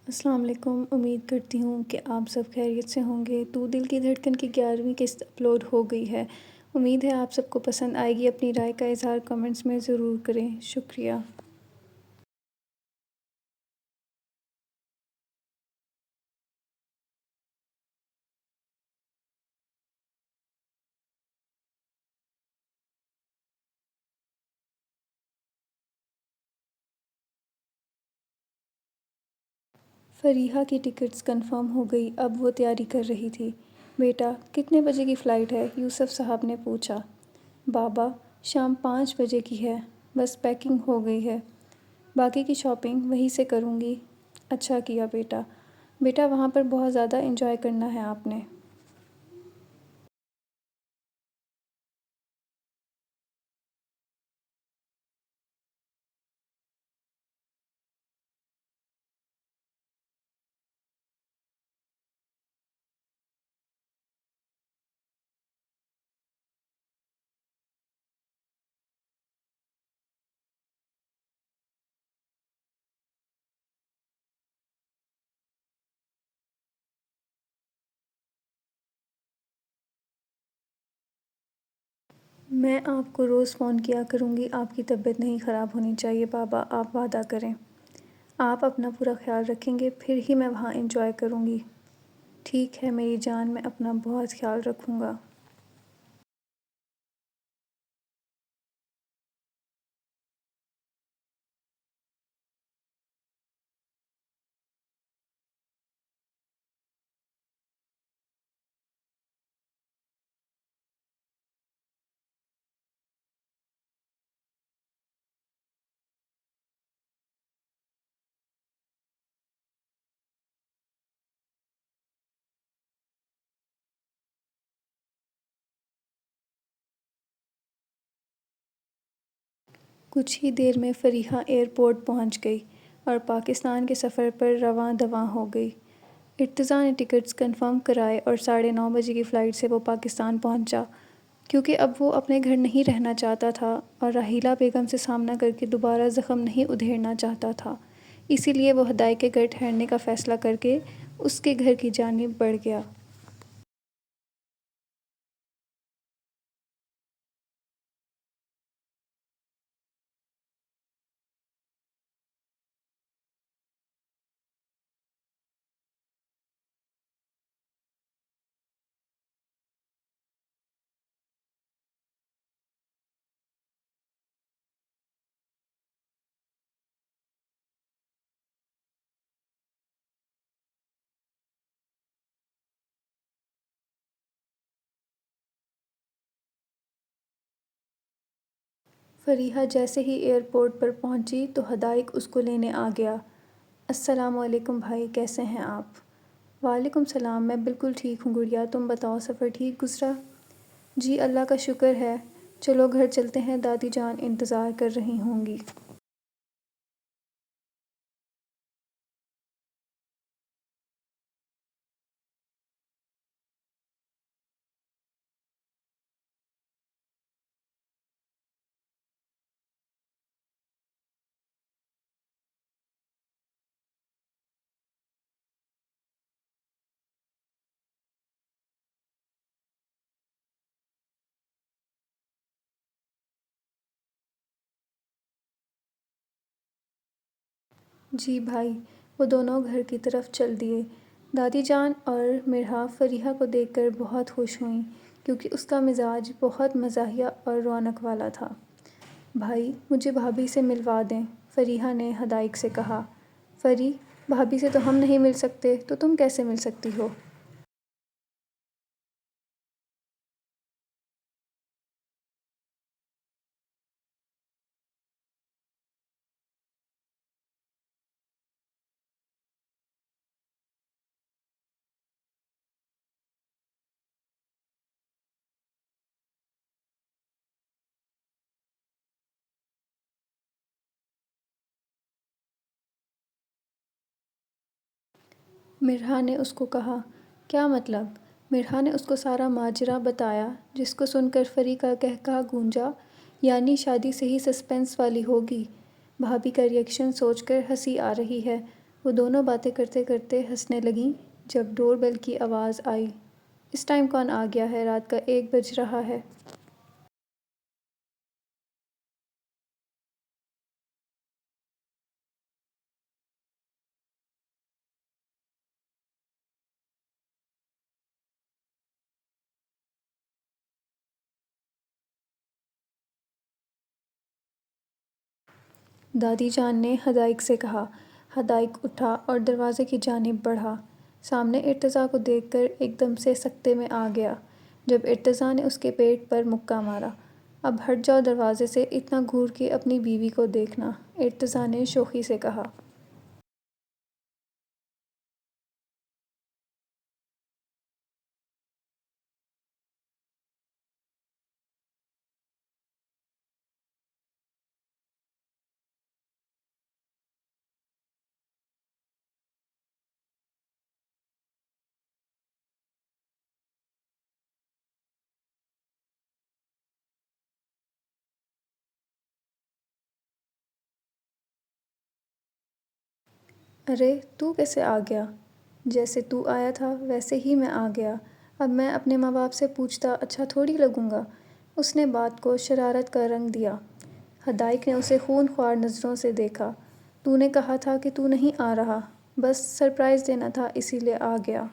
السلام علیکم، امید کرتی ہوں کہ آپ سب خیریت سے ہوں گے۔ تو دل کی دھڑکن کی 11ویں قسط اپلوڈ ہو گئی ہے۔ امید ہے آپ سب کو پسند آئے گی۔ اپنی رائے کا اظہار کمنٹس میں ضرور کریں۔ شکریہ۔ فریحہ کی ٹکٹس کنفرم ہو گئی۔ اب وہ تیاری کر رہی تھی۔ بیٹا، کتنے بجے کی فلائٹ ہے؟ یوسف صاحب نے پوچھا۔ بابا، شام 5 بجے کی ہے۔ بس پیکنگ ہو گئی ہے۔ باقی کی شاپنگ وہیں سے کروں گی۔ اچھا کیا بیٹا۔ بیٹا، وہاں پر بہت زیادہ انجوائے کرنا ہے آپ نے۔ میں آپ کو روز فون کیا کروں گی۔ آپ کی طبیعت نہیں خراب ہونی چاہیے بابا، آپ وعدہ کریں۔ آپ اپنا پورا خیال رکھیں گے، پھر ہی میں وہاں انجوائے کروں گی۔ ٹھیک ہے میری جان، میں اپنا بہت خیال رکھوں گا۔ کچھ ہی دیر میں فریحہ ایئرپورٹ پہنچ گئی اور پاکستان کے سفر پر رواں دواں ہو گئی۔ ارتضیٰ نے ٹکٹس کنفرم کرائے اور 9:30 بجے کی فلائٹ سے وہ پاکستان پہنچا، کیونکہ اب وہ اپنے گھر نہیں رہنا چاہتا تھا اور راحیلہ بیگم سے سامنا کر کے دوبارہ زخم نہیں ادھیڑنا چاہتا تھا۔ اسی لیے وہ ہدایت کے گھر ٹھہرنے کا فیصلہ کر کے اس کے گھر کی جانب بڑھ گیا۔ فریحہ جیسے ہی ایئرپورٹ پر پہنچی تو ہدایق اس کو لینے آ گیا۔ السلام علیکم بھائی، کیسے ہیں آپ؟ وعلیکم السلام، میں بالکل ٹھیک ہوں گڑیا، تم بتاؤ سفر ٹھیک گزرا؟ جی اللہ کا شکر ہے۔ چلو گھر چلتے ہیں، دادی جان انتظار کر رہی ہوں گی۔ جی بھائی، وہ دونوں گھر کی طرف چل دیے۔ دادی جان اور مرحا فریحہ کو دیکھ کر بہت خوش ہوئیں، کیونکہ اس کا مزاج بہت مزاحیہ اور رونق والا تھا۔ بھائی، مجھے بھابھی سے ملوا دیں، فریحہ نے ہدایق سے کہا۔ فری، بھابھی سے تو ہم نہیں مل سکتے، تو تم کیسے مل سکتی ہو؟ مرحا نے اس کو کہا۔ کیا مطلب؟ مرحا نے اس کو سارا ماجرا بتایا، جس کو سن کر فری کا قہقہہ گونجا۔ یعنی شادی صحیح سسپنس والی ہوگی۔ بھابھی کا ری ایکشن سوچ کر ہنسی آ رہی ہے۔ وہ دونوں باتیں کرتے کرتے ہنسنے لگیں جب ڈور بیل کی آواز آئی۔ اس ٹائم کون آ گیا ہے؟ رات کا 1 بج رہا ہے۔ دادی جان نے حدائق سے کہا۔ حدائق اٹھا اور دروازے کی جانب بڑھا۔ سامنے ارتضیٰ کو دیکھ کر ایک دم سے سکتے میں آ گیا۔ جب ارتضیٰ نے اس کے پیٹ پر مکہ مارا، اب ہٹ جاؤ دروازے سے، اتنا گھور کے اپنی بیوی کو دیکھنا، ارتضیٰ نے شوخی سے کہا۔ ارے تو کیسے آ گیا؟ جیسے تو آیا تھا ویسے ہی میں آ گیا۔ اب میں اپنے ماں باپ سے پوچھتا اچھا تھوڑی لگوں گا؟ اس نے بات کو شرارت کا رنگ دیا۔ حدائق نے اسے خون خوار نظروں سے دیکھا۔ تو نے کہا تھا کہ تو نہیں آ رہا، بس سرپرائز دینا تھا اسی لیے آ گیا۔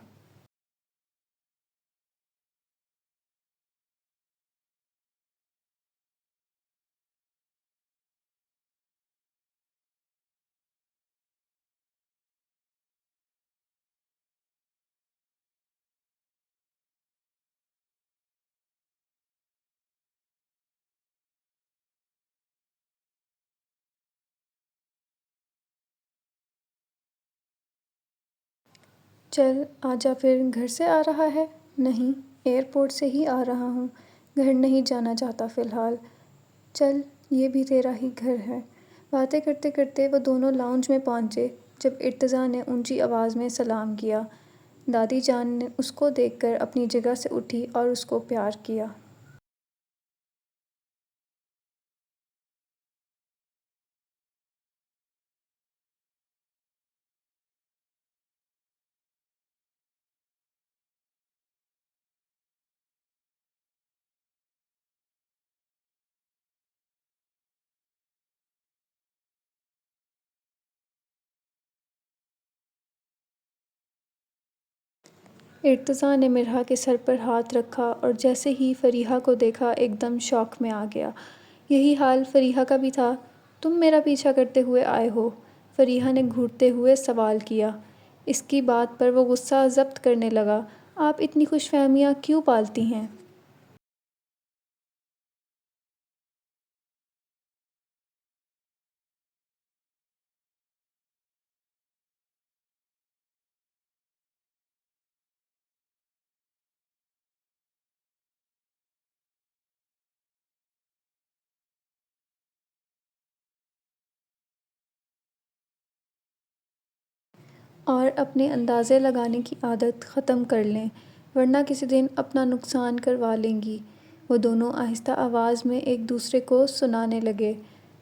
چل آجا پھر، گھر سے آ رہا ہے؟ نہیں، ایئرپورٹ سے ہی آ رہا ہوں، گھر نہیں جانا چاہتا فی الحال۔ چل یہ بھی تیرا ہی گھر ہے۔ باتیں کرتے کرتے وہ دونوں لاؤنج میں پہنچے جب ارتضیٰ نے اونچی آواز میں سلام کیا۔ دادی جان نے اس کو دیکھ کر اپنی جگہ سے اٹھی اور اس کو پیار کیا۔ ارتضیٰ نے مرحا کے سر پر ہاتھ رکھا اور جیسے ہی فریحہ کو دیکھا ایک دم شوق میں آ گیا۔ یہی حال فریحہ کا بھی تھا۔ تم میرا پیچھا کرتے ہوئے آئے ہو؟ فریحہ نے گھورتے ہوئے سوال کیا۔ اس کی بات پر وہ غصہ ضبط کرنے لگا۔ آپ اتنی خوش فہمیاں کیوں پالتی ہیں؟ اور اپنے اندازے لگانے کی عادت ختم کر لیں، ورنہ کسی دن اپنا نقصان کروا لیں گی۔ وہ دونوں آہستہ آواز میں ایک دوسرے کو سنانے لگے۔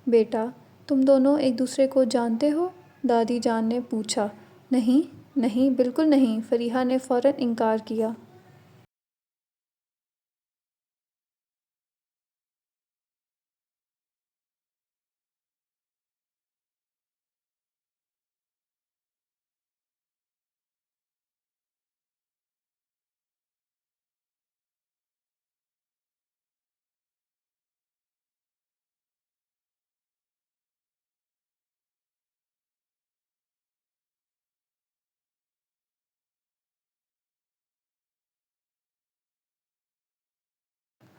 بیٹا، تم دونوں ایک دوسرے کو جانتے ہو؟ دادی جان نے پوچھا۔ نہیں، نہیں، بالکل نہیں، فریحہ نے فوراً انکار کیا۔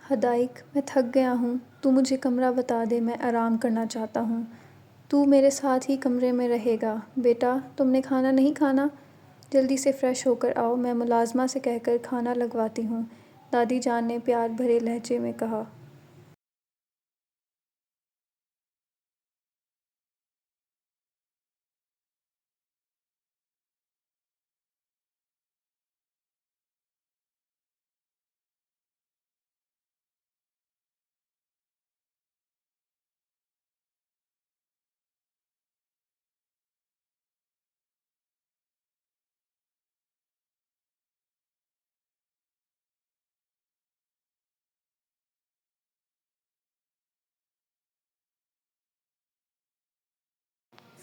حدائق، میں تھک گیا ہوں، تو مجھے کمرہ بتا دے، میں آرام کرنا چاہتا ہوں۔ تو میرے ساتھ ہی کمرے میں رہے گا۔ بیٹا، تم نے کھانا نہیں کھانا؟ جلدی سے فریش ہو کر آؤ، میں ملازمہ سے کہہ کر کھانا لگواتی ہوں، دادی جان نے پیار بھرے لہجے میں کہا۔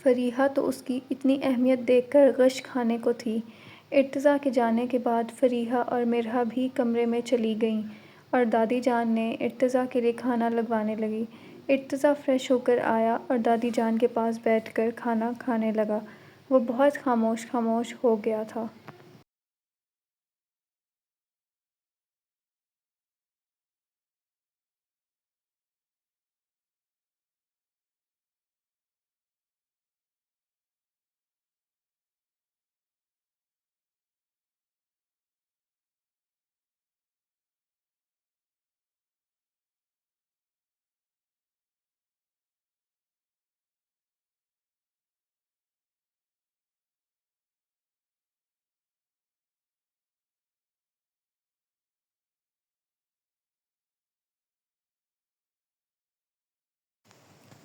فریحہ تو اس کی اتنی اہمیت دیکھ کر غش کھانے کو تھی۔ ارتضیٰ کے جانے کے بعد فریحہ اور مرحا بھی کمرے میں چلی گئیں اور دادی جان نے ارتضیٰ کے لیے کھانا لگوانے لگی۔ ارتضیٰ فریش ہو کر آیا اور دادی جان کے پاس بیٹھ کر کھانا کھانے لگا۔ وہ بہت خاموش خاموش ہو گیا تھا۔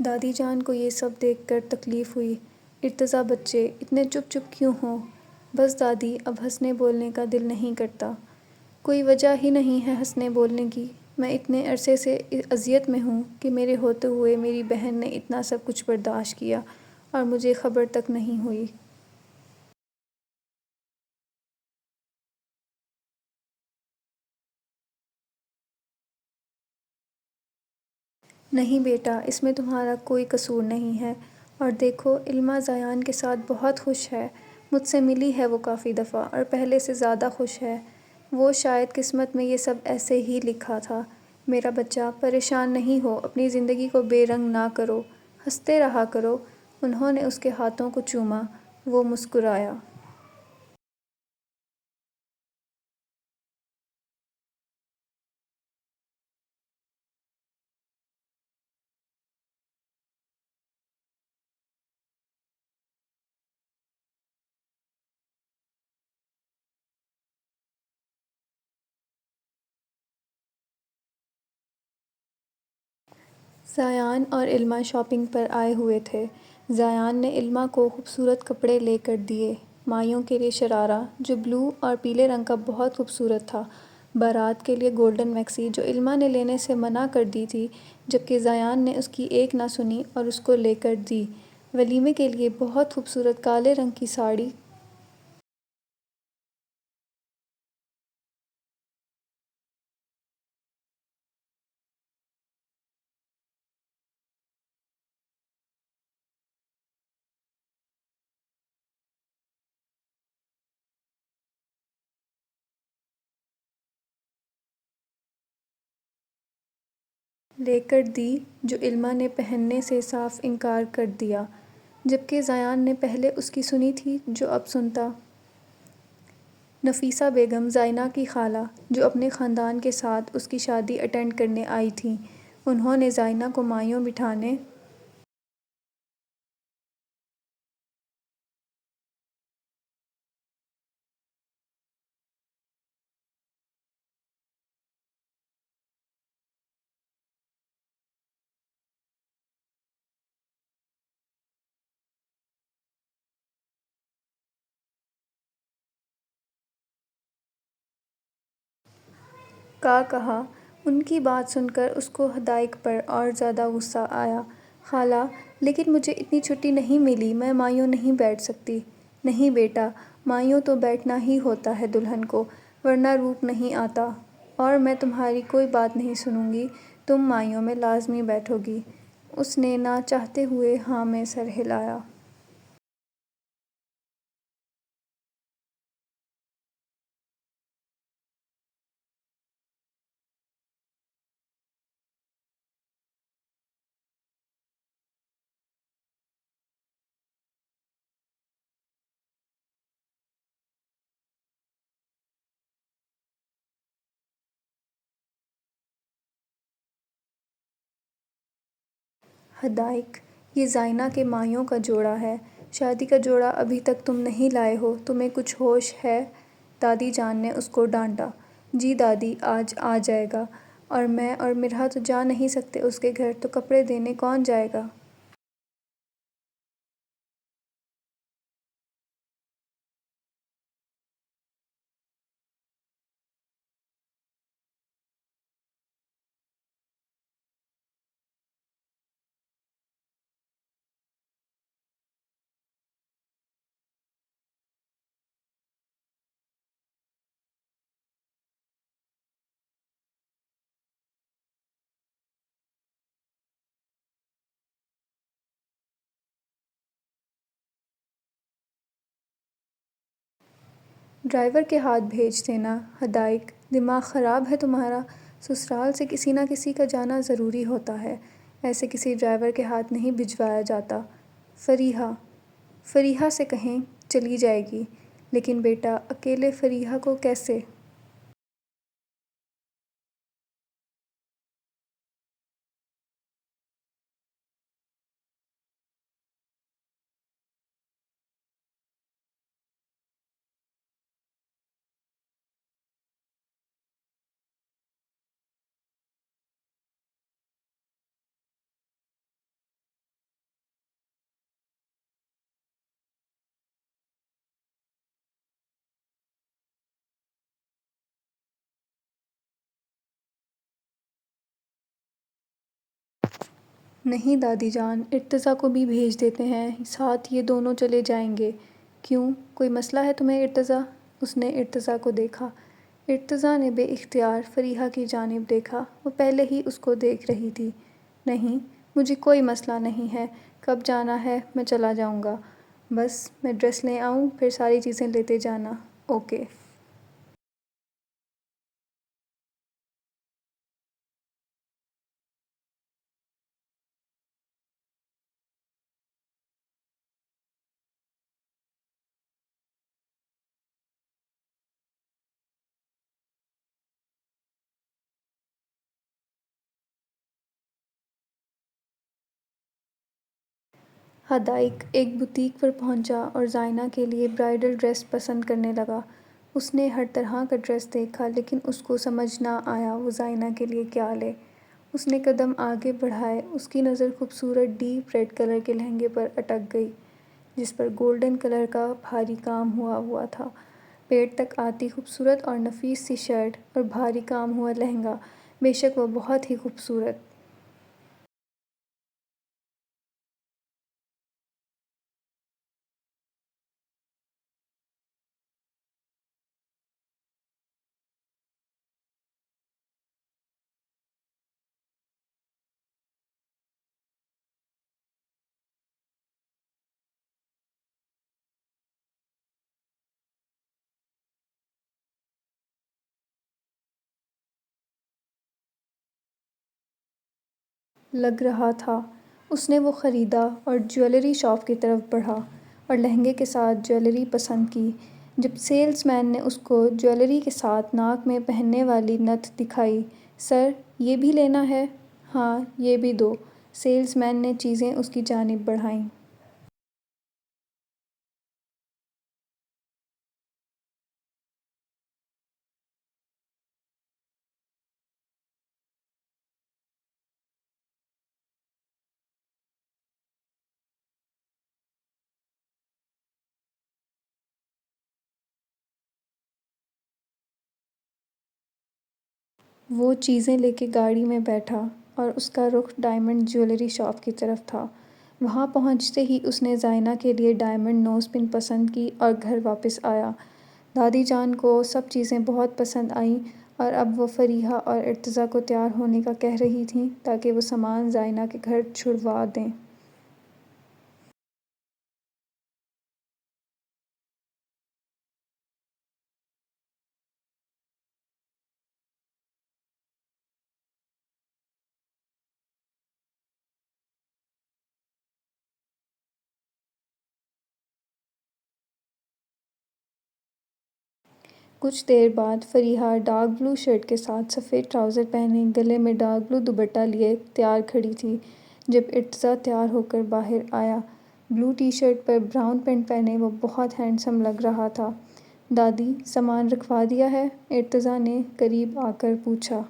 دادی جان کو یہ سب دیکھ کر تکلیف ہوئی۔ ارتضیٰ بچے اتنے چپ چپ کیوں ہو؟ بس دادی، اب ہنسنے بولنے کا دل نہیں کرتا۔ کوئی وجہ ہی نہیں ہے ہنسنے بولنے کی۔ میں اتنے عرصے سے اذیت میں ہوں کہ میرے ہوتے ہوئے میری بہن نے اتنا سب کچھ برداشت کیا اور مجھے خبر تک نہیں ہوئی۔ نہیں بیٹا، اس میں تمہارا کوئی قصور نہیں ہے۔ اور دیکھو، علمہ زیان کے ساتھ بہت خوش ہے۔ مجھ سے ملی ہے وہ کافی دفعہ اور پہلے سے زیادہ خوش ہے۔ وہ شاید قسمت میں یہ سب ایسے ہی لکھا تھا۔ میرا بچہ، پریشان نہیں ہو، اپنی زندگی کو بے رنگ نہ کرو، ہنستے رہا کرو۔ انہوں نے اس کے ہاتھوں کو چوما۔ وہ مسکرایا۔ زیان اور علمہ شاپنگ پر آئے ہوئے تھے۔ زیان نے علمہ کو خوبصورت کپڑے لے کر دیے۔ مائیوں کے لیے شرارہ، جو بلو اور پیلے رنگ کا بہت خوبصورت تھا۔ بارات کے لیے گولڈن میکسی، جو علمہ نے لینے سے منع کر دی تھی، جبکہ زیان نے اس کی ایک نہ سنی اور اس کو لے کر دی۔ ولیمے کے لیے بہت خوبصورت کالے رنگ کی ساڑی۔ لے کر دی جو علمہ نے پہننے سے صاف انکار کر دیا، جبکہ زیان نے پہلے اس کی سنی تھی جو اب سنتا۔ نفیسہ بیگم، زائنہ کی خالہ، جو اپنے خاندان کے ساتھ اس کی شادی اٹینڈ کرنے آئی تھیں، انہوں نے زائنہ کو مائیوں بٹھانے کا کہا۔ ان کی بات سن کر اس کو حدائق پر اور زیادہ غصہ آیا۔ خالہ، لیکن مجھے اتنی چھٹی نہیں ملی، میں مائیوں نہیں بیٹھ سکتی۔ نہیں بیٹا، مائیوں تو بیٹھنا ہی ہوتا ہے دلہن کو، ورنہ روپ نہیں آتا۔ اور میں تمہاری کوئی بات نہیں سنوں گی، تم مائیوں میں لازمی بیٹھو گی۔ اس نے نہ چاہتے ہوئے ہاں میں سر ہلایا۔ حدائق، یہ زائنہ کے مائیوں کا جوڑا ہے۔ شادی کا جوڑا ابھی تک تم نہیں لائے ہو، تمہیں کچھ ہوش ہے؟ دادی جان نے اس کو ڈانٹا۔ جی دادی، آج آ جائے گا۔ اور میں اور مرحا تو جا نہیں سکتے اس کے گھر، تو کپڑے دینے کون جائے گا؟ ڈرائیور کے ہاتھ بھیج دینا۔ حدائق: دماغ خراب ہے تمہارا؟ سسرال سے کسی نہ کسی کا جانا ضروری ہوتا ہے، ایسے کسی ڈرائیور کے ہاتھ نہیں بھجوایا جاتا۔ فریحہ: فریحہ سے کہیں چلی جائے گی، لیکن بیٹا اکیلے فریحہ کو کیسے؟ نہیں دادی جان، ارتضیٰ کو بھی بھیج دیتے ہیں، ساتھ یہ دونوں چلے جائیں گے۔ کیوں، کوئی مسئلہ ہے تمہیں ارتضیٰ؟ اس نے ارتضیٰ کو دیکھا۔ ارتضیٰ نے بے اختیار فریحہ کی جانب دیکھا، وہ پہلے ہی اس کو دیکھ رہی تھی۔ نہیں، مجھے کوئی مسئلہ نہیں ہے، کب جانا ہے میں چلا جاؤں گا، بس میں ڈریس لے آؤں پھر ساری چیزیں لیتے جانا۔ اوکے۔ حدائق ایک بوتیک پر پہنچا اور زائنہ کے لیے برائڈل ڈریس پسند کرنے لگا۔ اس نے ہر طرح کا ڈریس دیکھا لیکن اس کو سمجھ نہ آیا وہ زائنہ کے لیے کیا لے۔ اس نے قدم آگے بڑھائے، اس کی نظر خوبصورت ڈیپ ریڈ کلر کے لہنگے پر اٹک گئی، جس پر گولڈن کلر کا بھاری کام ہوا تھا۔ پیٹ تک آتی خوبصورت اور نفیس سی شرٹ اور بھاری کام ہوا لہنگا، بے شک وہ بہت ہی خوبصورت۔ لگ رہا تھا۔ اس نے وہ خریدا اور جویلری شاپ کی طرف بڑھا اور لہنگے کے ساتھ جویلری پسند کی۔ جب سیلز مین نے اس کو جویلری کے ساتھ ناک میں پہننے والی نتھ دکھائی، سر یہ بھی لینا ہے؟ ہاں یہ بھی دو۔ سیلز مین نے چیزیں اس کی جانب بڑھائیں۔ وہ چیزیں لے کے گاڑی میں بیٹھا اور اس کا رخ ڈائمنڈ جویلری شاپ کی طرف تھا۔ وہاں پہنچتے ہی اس نے زائنہ کے لیے ڈائمنڈ نوز پن پسند کی اور گھر واپس آیا۔ دادی جان کو سب چیزیں بہت پسند آئیں اور اب وہ فریحہ اور ارتضیٰ کو تیار ہونے کا کہہ رہی تھیں تاکہ وہ سامان زائنہ کے گھر چھڑوا دیں۔ کچھ دیر بعد فریحہ ڈارک بلو شرٹ کے ساتھ سفید ٹراؤزر پہنے، گلے میں ڈارک بلو دوپٹہ لیے تیار کھڑی تھی۔ جب ارتضیٰ تیار ہو کر باہر آیا، بلو ٹی شرٹ پر براؤن پینٹ پہنے وہ بہت ہینڈسم لگ رہا تھا۔ دادی سامان رکھوا دیا ہے؟ ارتضیٰ نے قریب آ کر پوچھا۔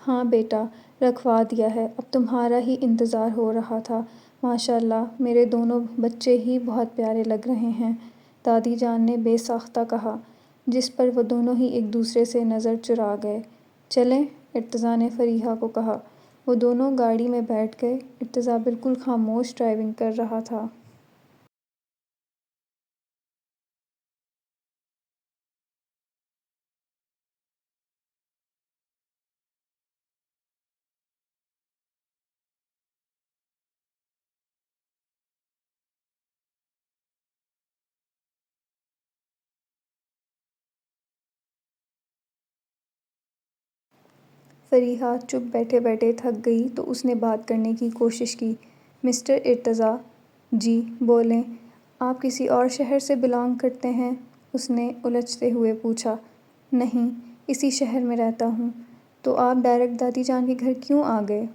ہاں بیٹا، رکھوا دیا ہے، اب تمہارا ہی انتظار ہو رہا تھا۔ ماشاء اللہ میرے دونوں بچے ہی بہت پیارے لگ رہے ہیں، دادی جان نے بے ساختہ کہا، جس پر وہ دونوں ہی ایک دوسرے سے نظر چرا گئے۔ چلیں، ارتضیٰ نے فریحہ کو کہا۔ وہ دونوں گاڑی میں بیٹھ گئے۔ ارتضیٰ بالکل خاموش ڈرائیونگ کر رہا تھا۔ فریحہ چپ بیٹھے بیٹھے تھک گئی تو اس نے بات کرنے کی کوشش کی۔ مسٹر ارتضیٰ، جی بولیں، آپ کسی اور شہر سے بلانگ کرتے ہیں؟ اس نے الجھتے ہوئے پوچھا۔ نہیں، اسی شہر میں رہتا ہوں۔ تو آپ ڈائریکٹ دادی جان کے گھر کیوں آ گئے؟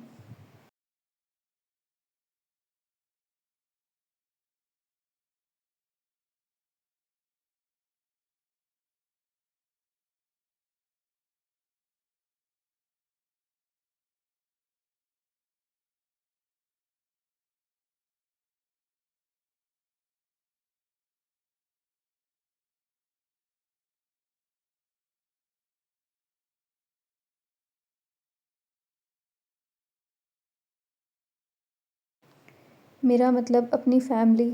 میرا مطلب اپنی فیملی۔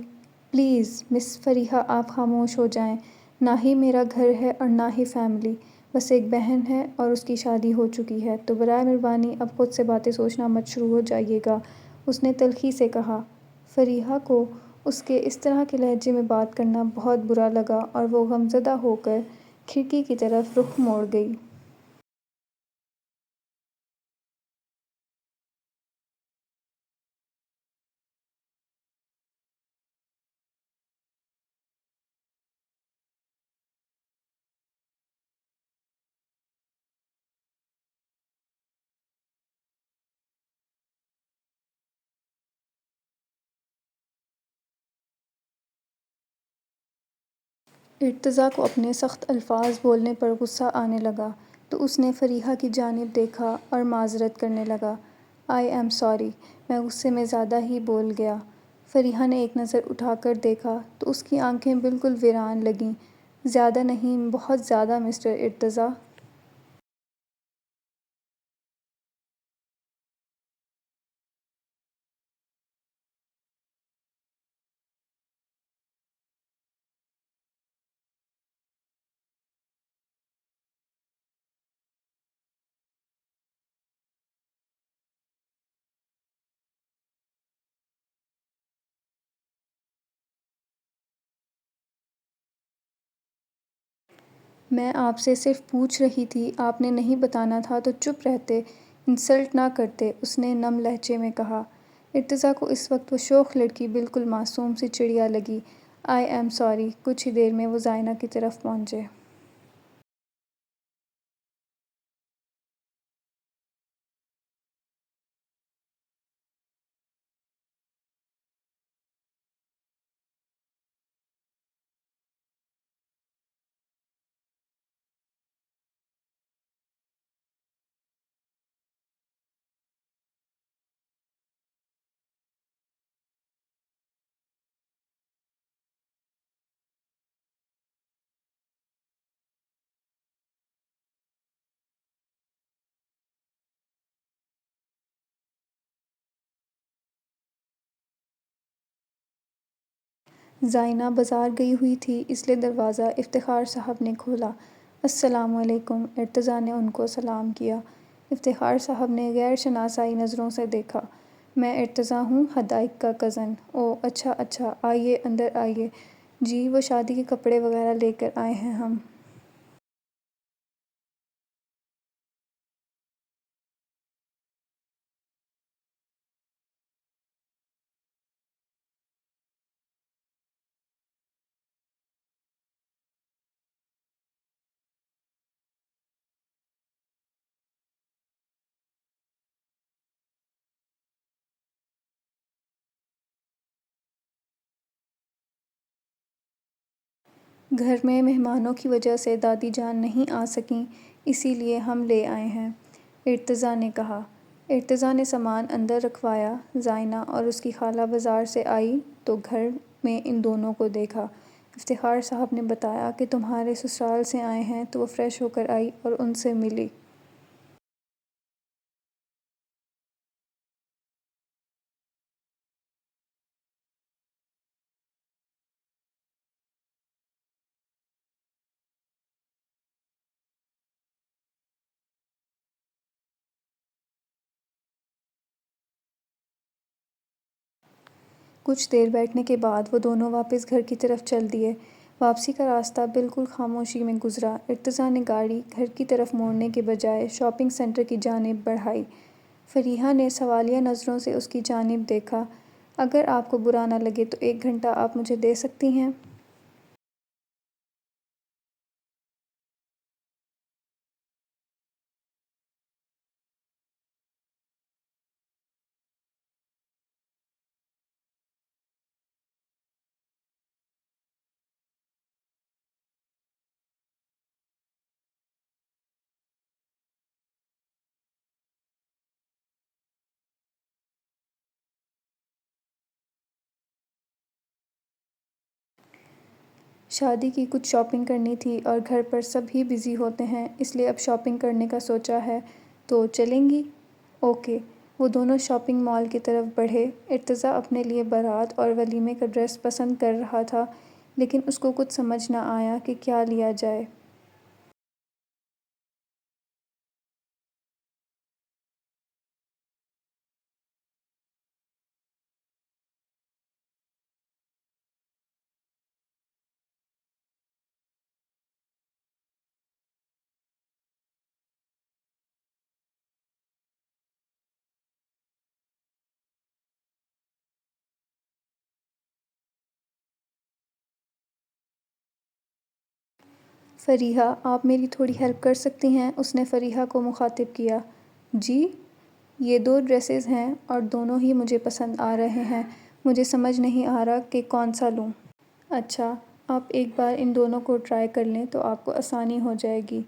پلیز مس فریحہ، آپ خاموش ہو جائیں۔ نہ ہی میرا گھر ہے اور نہ ہی فیملی، بس ایک بہن ہے اور اس کی شادی ہو چکی ہے، تو برائے مہربانی اب خود سے باتیں سوچنا مت شروع ہو جائیے گا، اس نے تلخی سے کہا۔ فریحہ کو اس کے اس طرح کے لہجے میں بات کرنا بہت برا لگا اور وہ غمزدہ ہو کر کھڑکی کی طرف رخ موڑ گئی۔ ارتضیٰ کو اپنے سخت الفاظ بولنے پر غصہ آنے لگا تو اس نے فریحہ کی جانب دیکھا اور معذرت کرنے لگا۔ آئی ایم سوری، میں غصے میں زیادہ ہی بول گیا۔ فریحہ نے ایک نظر اٹھا کر دیکھا تو اس کی آنکھیں بالکل ویران لگیں۔ زیادہ نہیں، بہت زیادہ مسٹر ارتضیٰ۔ میں آپ سے صرف پوچھ رہی تھی، آپ نے نہیں بتانا تھا تو چپ رہتے، انسلٹ نہ کرتے، اس نے نم لہجے میں کہا۔ ارتضیٰ کو اس وقت وہ شوخ لڑکی بالکل معصوم سی چڑیا لگی۔ I am sorry. کچھ ہی دیر میں وہ زائنہ کی طرف پہنچے۔ زائنہ بازار گئی ہوئی تھی، اس لیے دروازہ افتخار صاحب نے کھولا۔ السلام علیکم۔ ارتضیٰ نے ان کو سلام کیا۔ افتخار صاحب نے غیر شناسائی نظروں سے دیکھا۔ میں ارتضیٰ ہوں، حدائق کا کزن۔ اوہ اچھا اچھا، آئیے اندر آئیے۔ جی وہ شادی کے کپڑے وغیرہ لے کر آئے ہیں ہم۔ گھر میں مہمانوں کی وجہ سے دادی جان نہیں آ سکیں، اسی لیے ہم لے آئے ہیں، ارتضیٰ نے کہا۔ ارتضیٰ نے سامان اندر رکھوایا۔ زائنہ اور اس کی خالہ بازار سے آئی تو گھر میں ان دونوں کو دیکھا۔ افتخار صاحب نے بتایا کہ تمہارے سسرال سے آئے ہیں تو وہ فریش ہو کر آئی اور ان سے ملی۔ کچھ دیر بیٹھنے کے بعد وہ دونوں واپس گھر کی طرف چل دیے۔ واپسی کا راستہ بالکل خاموشی میں گزرا۔ ارتضیٰ نے گاڑی گھر کی طرف موڑنے کے بجائے شاپنگ سینٹر کی جانب بڑھائی۔ فریحہ نے سوالیہ نظروں سے اس کی جانب دیکھا۔ اگر آپ کو برا نہ لگے تو 1 گھنٹہ آپ مجھے دے سکتی ہیں؟ شادی کی کچھ شاپنگ کرنی تھی اور گھر پر سب ہی بزی ہوتے ہیں، اس لیے اب شاپنگ کرنے کا سوچا ہے، تو چلیں گی؟ اوکے۔ وہ دونوں شاپنگ مال کی طرف بڑھے۔ ارتضیٰ اپنے لیے بارات اور ولیمے کا ڈریس پسند کر رہا تھا، لیکن اس کو کچھ سمجھ نہ آیا کہ کیا لیا جائے۔ فریحہ، آپ میری تھوڑی ہیلپ کر سکتی ہیں؟ اس نے فریحہ کو مخاطب کیا۔ جی؟ یہ 2 ڈریسز ہیں اور دونوں ہی مجھے پسند آ رہے ہیں۔ مجھے سمجھ نہیں آ رہا کہ کون سا لوں۔ اچھا، آپ ایک بار ان دونوں کو ٹرائی کر لیں تو آپ کو آسانی ہو جائے گی۔